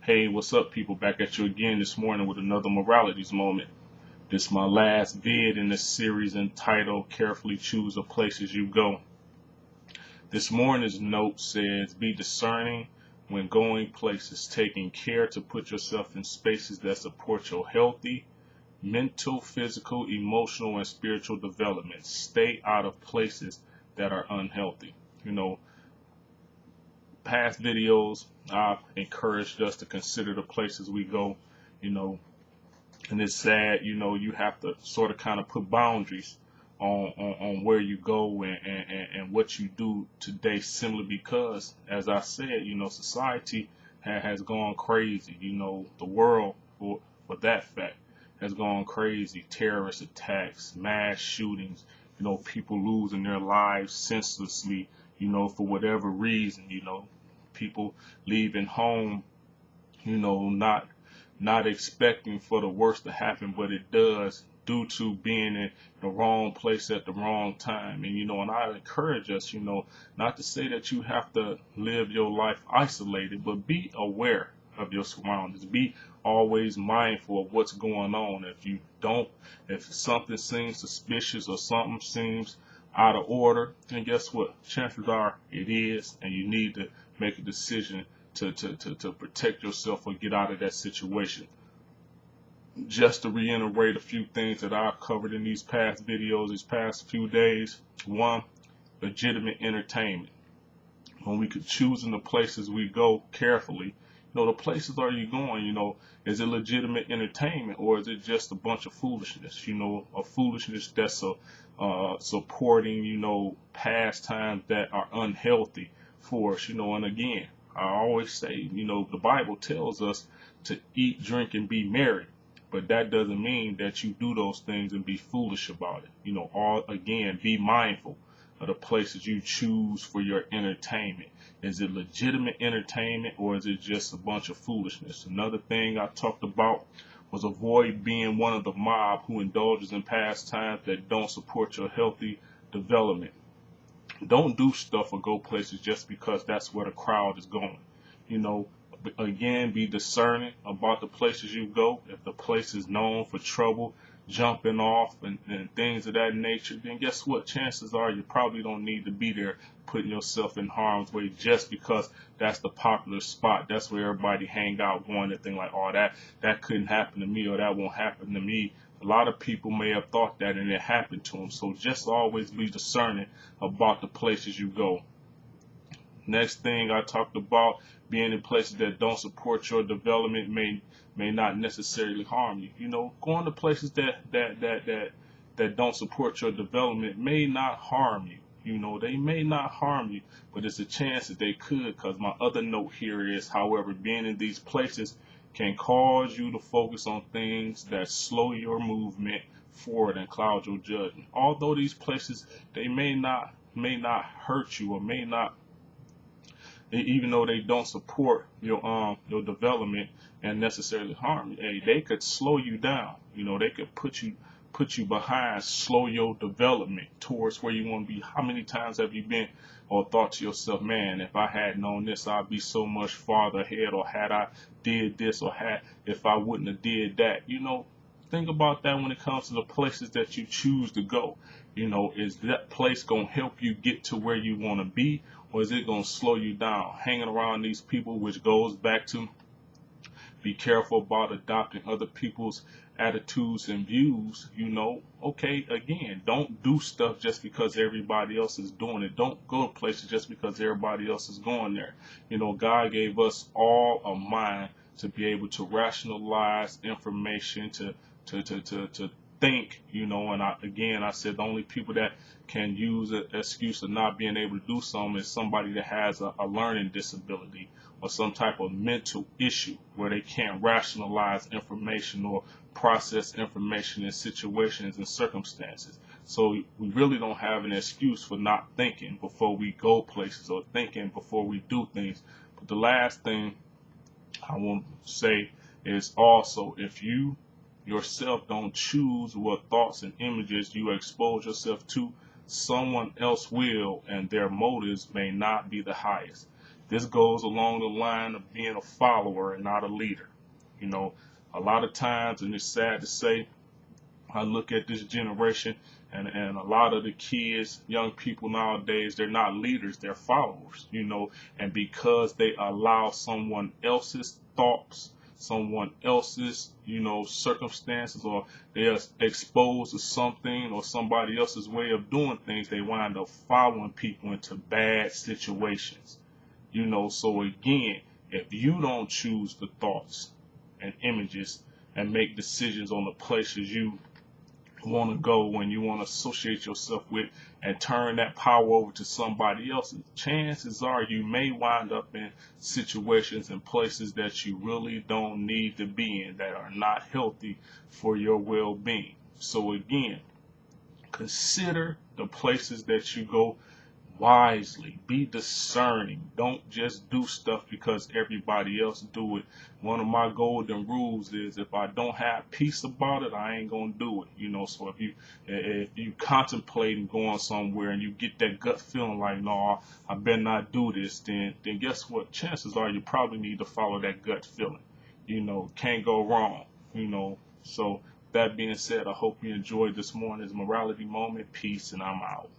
Hey, what's up, people? Back at you again this morning with another Moralities Moment. This is my last vid in this series entitled Carefully Choose the Places You Go. This morning's note says, be discerning when going places, taking care to put yourself in spaces that support your healthy, mental, physical, emotional, and spiritual development. Stay out of places that are unhealthy. Past videos, I've encouraged us to consider the places we go, you know, and it's sad, you have to sort of kind of put boundaries on where you go and what you do today, simply because, as I said, society has gone crazy. The world, for that fact, has gone crazy. Terrorist attacks, mass shootings, people losing their lives senselessly, for whatever reason, people leaving home, not expecting for the worst to happen, but it does due to being in the wrong place at the wrong time. And I encourage us, not to say that you have to live your life isolated, but be aware of your surroundings. Be always mindful of what's going on. If something seems suspicious or something seems out of order, then guess what? Chances are it is, and you need to make a decision to protect yourself or get out of that situation. Just to reiterate a few things that I've covered in these past videos, these past few days. One, legitimate entertainment. When we could choose in the places we go carefully, the places are you going, is it legitimate entertainment, or is it just a bunch of foolishness, a foolishness that's supporting, pastimes that are unhealthy for us, and again, I always say, the Bible tells us to eat, drink, and be merry. But that doesn't mean that you do those things and be foolish about it. Again, be mindful of the places you choose for your entertainment. Is it legitimate entertainment, or is it just a bunch of foolishness? Another thing I talked about was avoid being one of the mob who indulges in pastimes that don't support your healthy development. Don't do stuff or go places just because that's where the crowd is going. Again, be discerning about the places you go. If the place is known for trouble, jumping off, and things of that nature, then guess what? Chances are you probably don't need to be there, putting yourself in harm's way just because that's the popular spot. That's where everybody hang out, going and thing like, oh, that couldn't happen to me, or that won't happen to me. A lot of people may have thought that and it happened to them. So just always be discerning about the places you go. Next thing I talked about, being in places that don't support your development may not necessarily harm you. Going to places that don't support your development may not harm you. They may not harm you, but it's a chance that they could, because my other note here is, however, being in these places can cause you to focus on things that slow your movement forward and cloud your judgment. Although these places, they may not hurt you, or may not, even though they don't support your development and necessarily harm you, hey, they could slow you down. They could put you behind, slow your development towards where you want to be. How many times have you been or thought to yourself, man, if I had known this, I'd be so much farther ahead, or had I did this, or if I wouldn't have did that. Think about that when it comes to the places that you choose to go. Is that place going to help you get to where you want to be, or is it going to slow you down? Hanging around these people, which goes back to be careful about adopting other people's attitudes and views. Okay, again, don't do stuff just because everybody else is doing it. Don't go to places just because everybody else is going there. God gave us all a mind to be able to rationalize information, to think, and I said the only people that can use an excuse of not being able to do something is somebody that has a learning disability or some type of mental issue where they can't rationalize information or process information in situations and circumstances. So we really don't have an excuse for not thinking before we go places, or thinking before we do things. But the last thing I want to say is also, if you yourself don't choose what thoughts and images you expose yourself to, someone else will, and their motives may not be the highest. This goes along the line of being a follower and not a leader. You know, a lot of times, and it's sad to say, I look at this generation and a lot of the kids, young people nowadays, they're not leaders, they're followers, you know, and because they allow someone else's thoughts, someone else's, you know, circumstances, or they are exposed to something or somebody else's way of doing things, they wind up following people into bad situations. You know, so again, if you don't choose the thoughts and images and make decisions on the places you want to go, when you want to associate yourself with, and turn that power over to somebody else, chances are you may wind up in situations and places that you really don't need to be in, that are not healthy for your well-being. So again, consider the places that you go wisely. Be discerning. Don't just do stuff because everybody else do it. One of my golden rules is, if I don't have peace about it, I ain't gonna do it. You know, so if you contemplating going somewhere and you get that gut feeling like, no, I better not do this, then guess what? Chances are you probably need to follow that gut feeling. You know, can't go wrong. You know, so that being said, I hope you enjoyed this morning's morality moment. Peace, and I'm out.